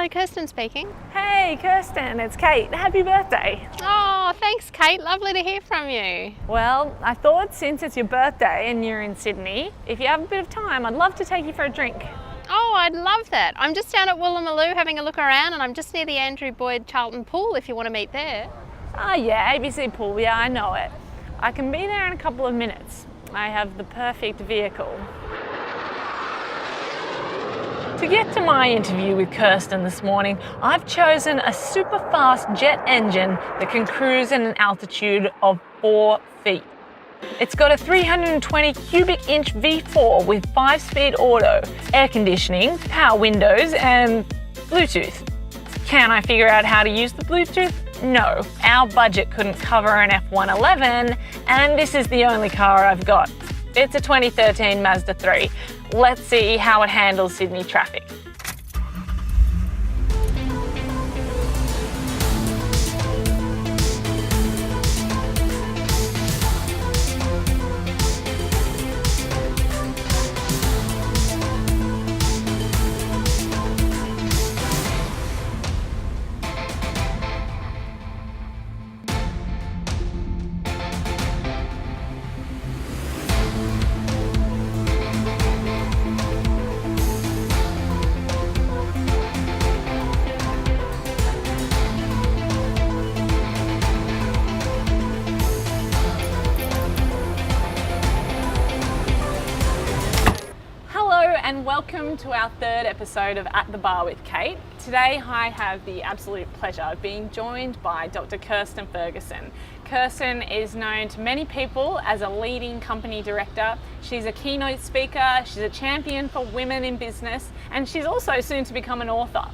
Hello, Kirstin speaking. Hey Kirstin, it's Kate. Happy birthday. Oh, thanks Kate, lovely to hear from you. Well, I thought since it's your birthday and you're in Sydney, if you have a bit of time, I'd love to take you for a drink. Oh, I'd love that. I'm just down at Woolloomooloo having a look around, and I'm just near the Andrew Boyd Charlton pool if you want to meet there. Oh yeah, ABC pool, yeah, I know it. I can be there in a couple of minutes. I have the perfect vehicle. To get to my interview with Kirstin this morning, I've chosen a super fast jet engine that can cruise at an altitude of 4 feet. It's got a 320 cubic inch V4 with 5-speed auto, air conditioning, power windows and Bluetooth. Can I figure out how to use the Bluetooth? No, our budget couldn't cover an F111 and this is the only car I've got. It's a 2013 Mazda 3. Let's see how it handles Sydney traffic. And welcome to our third episode of At the Bar with Kate. Today I have the absolute pleasure of being joined by Dr. Kirstin Ferguson. Kirstin is known to many people as a leading company director. She's a keynote speaker, she's a champion for women in business, and she's also soon to become an author.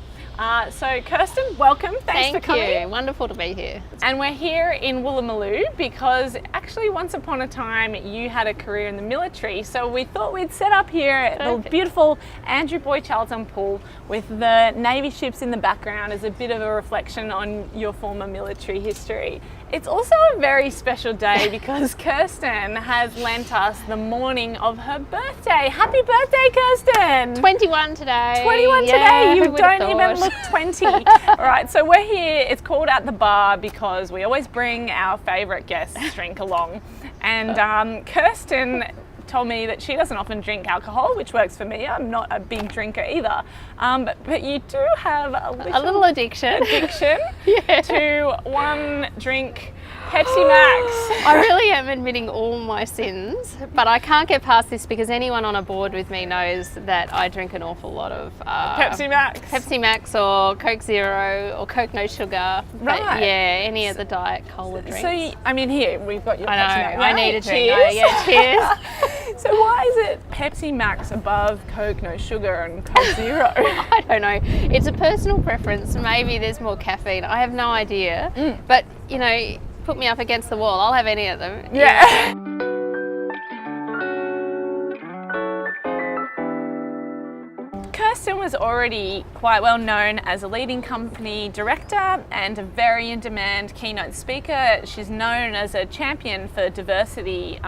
So Kirstin, welcome. Thanks for coming. Thank you. Wonderful to be here. And we're here in Woolloomooloo because actually once upon a time you had a career in the military. So we thought we'd set up here at the beautiful Andrew Boyd Charlton pool with the Navy ships in the background as a bit of a reflection on your former military history. It's also a very special day because Kirstin has lent us the morning of her birthday. Happy birthday, Kirstin! 21 today. 21 today. You don't even look 20. All right, so we're here. It's called At the Bar because we always bring our favourite guests drink along. And Kirstin told me that she doesn't often drink alcohol, which works for me. I'm not a big drinker either. But you do have a little addiction yeah. to one drink Pepsi Max. I really am admitting all my sins, but I can't get past this because anyone on a board with me knows that I drink an awful lot of Pepsi Max or Coke Zero or Coke No Sugar. Right. But yeah, any of the diet cola drinks. So, I mean, here, we've got your Pepsi Max. I need a drink. Cheers. Yeah, cheers. So why is it Pepsi Max above Coke No Sugar and Coke Zero? I don't know. It's a personal preference. Maybe there's more caffeine. I have no idea. But, you know, put me up against the wall. I'll have any of them. Yeah. Kirstin was already quite well known as a leading company director and a very in-demand keynote speaker. She's known as a champion for diversity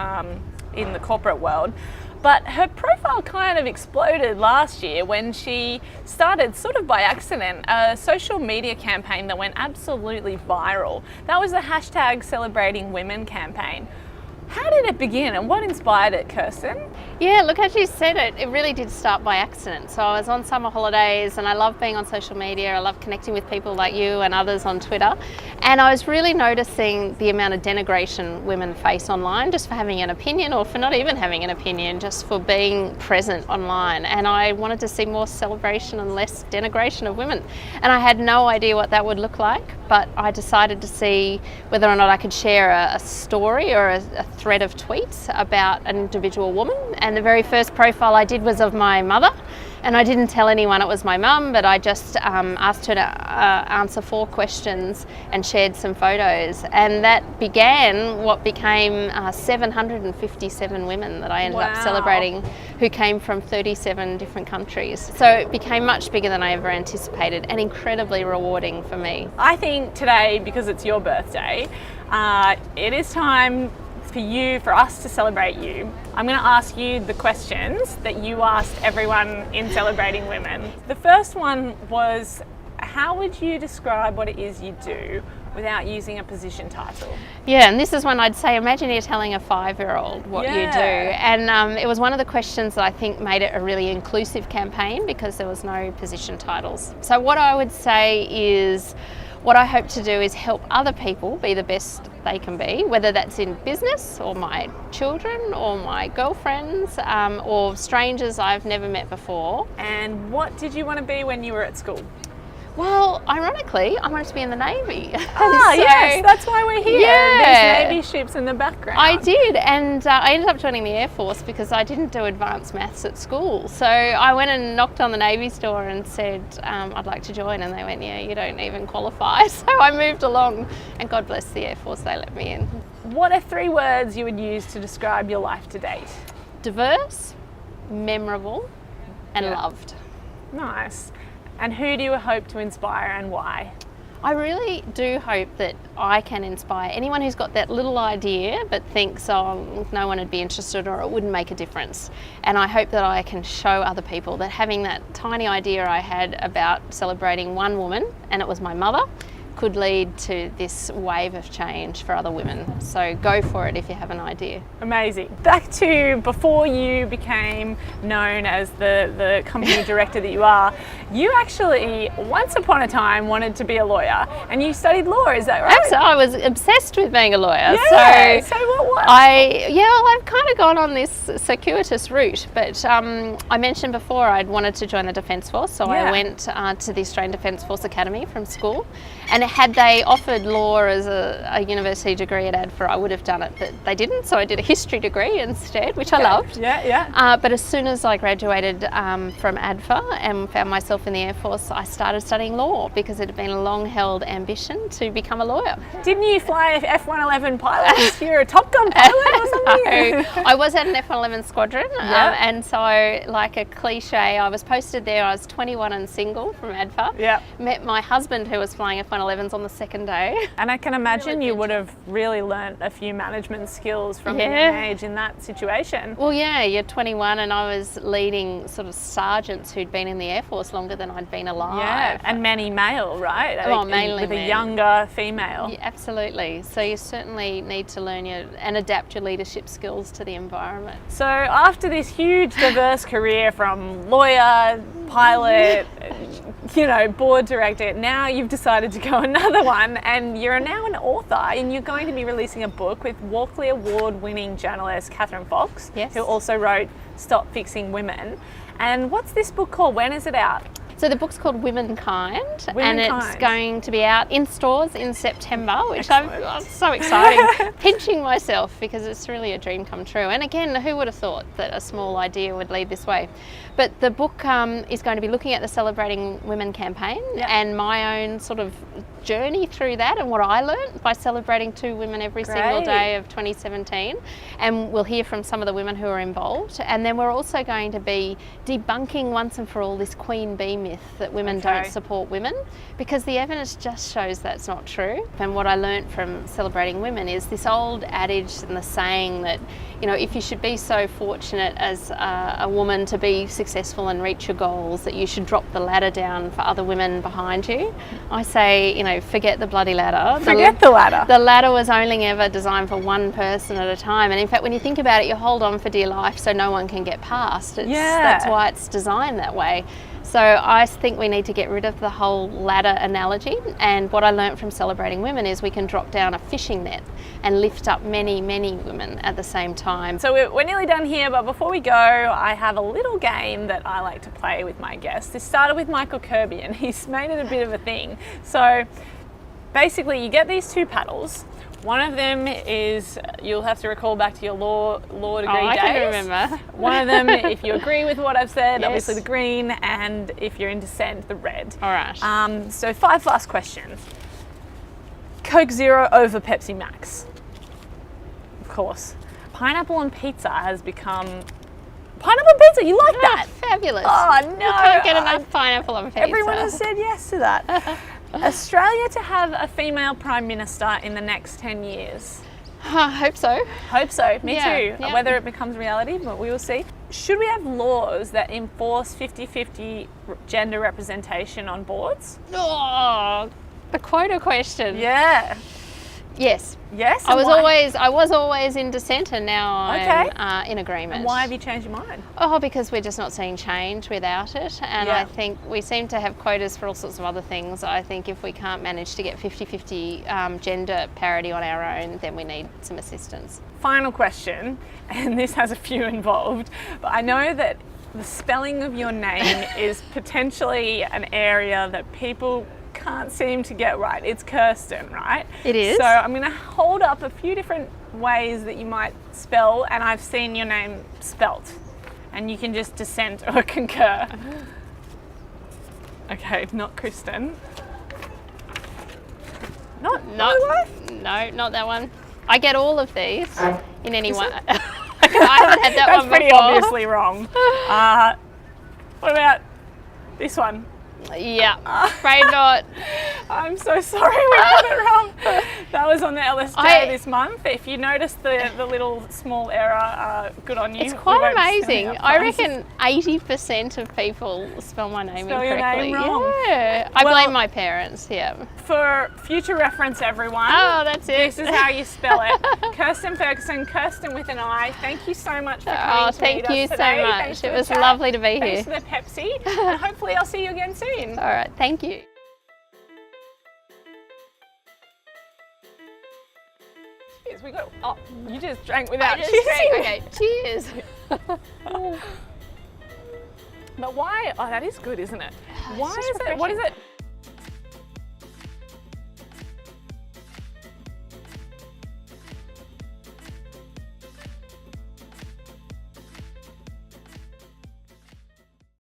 in the corporate world. But her profile kind of exploded last year when she started, sort of by accident, a social media campaign that went absolutely viral. That was the hashtag Celebrating Women campaign. How did it begin and what inspired it, Kirstin? Yeah, look, as you said it really did start by accident. So I was on summer holidays and I love being on social media. I love connecting with people like you and others on Twitter. And I was really noticing the amount of denigration women face online just for having an opinion or for not even having an opinion, just for being present online. And I wanted to see more celebration and less denigration of women. And I had no idea what that would look like, but I decided to see whether or not I could share a story or a thread of tweets about an individual woman. And the very first profile I did was of my mother, and I didn't tell anyone it was my mum, but I just asked her to answer 4 questions and shared some photos, and that began what became 757 women that I ended up celebrating, who came from 37 different countries. So it became much bigger than I ever anticipated and incredibly rewarding for me. I think today, because it's your birthday, it is time for us to celebrate you. I'm going to ask you the questions that you asked everyone in Celebrating Women. The first one was, how would you describe what it is you do without using a position title? Yeah, and this is when I'd say, imagine you're telling a 5-year-old what you do. Yeah. And it was one of the questions that I think made it a really inclusive campaign because there was no position titles. So what I would say is, what I hope to do is help other people be the best they can be, whether that's in business or my children or my girlfriends or strangers I've never met before. And what did you want to be when you were at school? Well, ironically, I wanted to be in the Navy. Yes, that's why we're here. Yeah. There's Navy ships in the background. I did, and I ended up joining the Air Force because I didn't do advanced maths at school. So I went and knocked on the Navy's door and said, I'd like to join, and they went, yeah, you don't even qualify. So I moved along, and God bless the Air Force, they let me in. What are 3 words you would use to describe your life to date? Diverse, memorable, and loved. Nice. And who do you hope to inspire and why? I really do hope that I can inspire anyone who's got that little idea but thinks, oh, no one would be interested or it wouldn't make a difference. And I hope that I can show other people that having that tiny idea I had about celebrating one woman, and it was my mother, could lead to this wave of change for other women. So go for it if you have an idea. Amazing. Back to before you became known as the company director that you are, you actually once upon a time wanted to be a lawyer and you studied law, is that right? Absolutely. I was obsessed with being a lawyer. Yeah. So what? I've kind of gone on this circuitous route, but I mentioned before I'd wanted to join the Defence Force, so I went to the Australian Defence Force Academy from school. And had they offered law as a university degree at ADFA, I would have done it, but they didn't, so I did a history degree instead, which I loved. But as soon as I graduated from ADFA and found myself in the Air Force, I started studying law because it had been a long-held ambition to become a lawyer. Didn't you fly F-111 pilots? You're a Top Gun pilot or something? No, I was at an F-111 squadron, and so like a cliche, I was posted there, I was 21 and single from ADFA. Met my husband who was flying F-111s on the second day. And I can imagine you would have really learnt a few management skills from a young age in that situation. Well, yeah, you're 21 and I was leading sort of sergeants who'd been in the Air Force longer than I'd been alive. Yeah, and many male, right? Well, mainly with men. a younger female. Yeah, absolutely. So you certainly need to learn and adapt your leadership skills to the environment. So after this huge diverse career from lawyer, pilot, board director, now you've decided to go another one and you're now an author and you're going to be releasing a book with Walkley Award-winning journalist Catherine Fox, who also wrote Stop Fixing Women. And what's this book called? When is it out? So the book's called Womankind, and it's going to be out in stores in September, which I'm so exciting. Pinching myself because it's really a dream come true. And again, who would have thought that a small idea would lead this way? But the book is going to be looking at the Celebrating Women campaign and my own sort of journey through that and what I learned by celebrating 2 women every single day of 2017. And we'll hear from some of the women who are involved. And then we're also going to be debunking once and for all this queen bee myth that women don't support women, because the evidence just shows that's not true. And what I learned from Celebrating Women is this old adage and the saying that, if you should be so fortunate as a woman to be successful and reach your goals, that you should drop the ladder down for other women behind you. I say, forget the bloody ladder. Forget the ladder. The ladder was only ever designed for one person at a time. And in fact, when you think about it, you hold on for dear life so no one can get past. That's why it's designed that way. So I think we need to get rid of the whole ladder analogy, and what I learned from Celebrating Women is we can drop down a fishing net and lift up many, many women at the same time. So we're nearly done here, but before we go, I have a little game that I like to play with my guests. This started with Michael Kirby and he's made it a bit of a thing. So basically you get these 2 paddles. One of them is, you'll have to recall back to your law degree days. I can remember. One of them, if you agree with what I've said, obviously the green, and if you're in dissent, the red. All right. So 5 fast questions. Coke Zero over Pepsi Max? Of course. Pineapple on pizza has become... Pineapple on pizza, you like that? Fabulous. Oh, no. You can't get enough pineapple on pizza. Everyone has said yes to that. Australia to have a female Prime Minister in the next 10 years? I hope so. Hope so, me Yeah, too. yeah. Whether it becomes reality, but we will see. Should we have laws that enforce 50-50 gender representation on boards? Oh, the quota question. Yeah. Yes. Yes? I and was why? always in dissent, and now I'm in agreement. And why have you changed your mind? Oh, because we're just not seeing change without it. And Yeah. I think we seem to have quotas for all sorts of other things. I think if we can't manage to get 50-50 gender parity on our own, then we need some assistance. Final question, and this has a few involved, but I know that the spelling of your name is potentially an area that people can't seem to get right. It's Kirstin, right? It is. So I'm going to hold up a few different ways that you might spell, and I've seen your name spelt, and you can just dissent or concur. Okay, not Kirstin. Not No, not that one. I get all of these in any one. I haven't had that That's one pretty before. obviously wrong. What about this one? Yeah, afraid not. I'm so sorry we got it wrong. That was on the LSJ this month. If you noticed the little small error, good on you. It's We quite won't send amazing. you up I prizes. reckon 80% of people spell my name Spell your incorrectly. name wrong. Yeah, I Well- blame my parents. Yeah. For future reference, everyone. Oh, that's it. This is how you spell it. Kirstin Ferguson, Kirstin with an I. Thank you so much for coming Oh, to thank meet you us so today. much. Thanks for It the was chat. lovely to be Thanks here. for the Pepsi, and hopefully I'll see you again soon. All right, thank you. Cheers, we got. Oh, you just drank without I just cheering. drank. Okay, cheers. But why? Oh, that is good, isn't it? Why just is it? What is refreshing. it?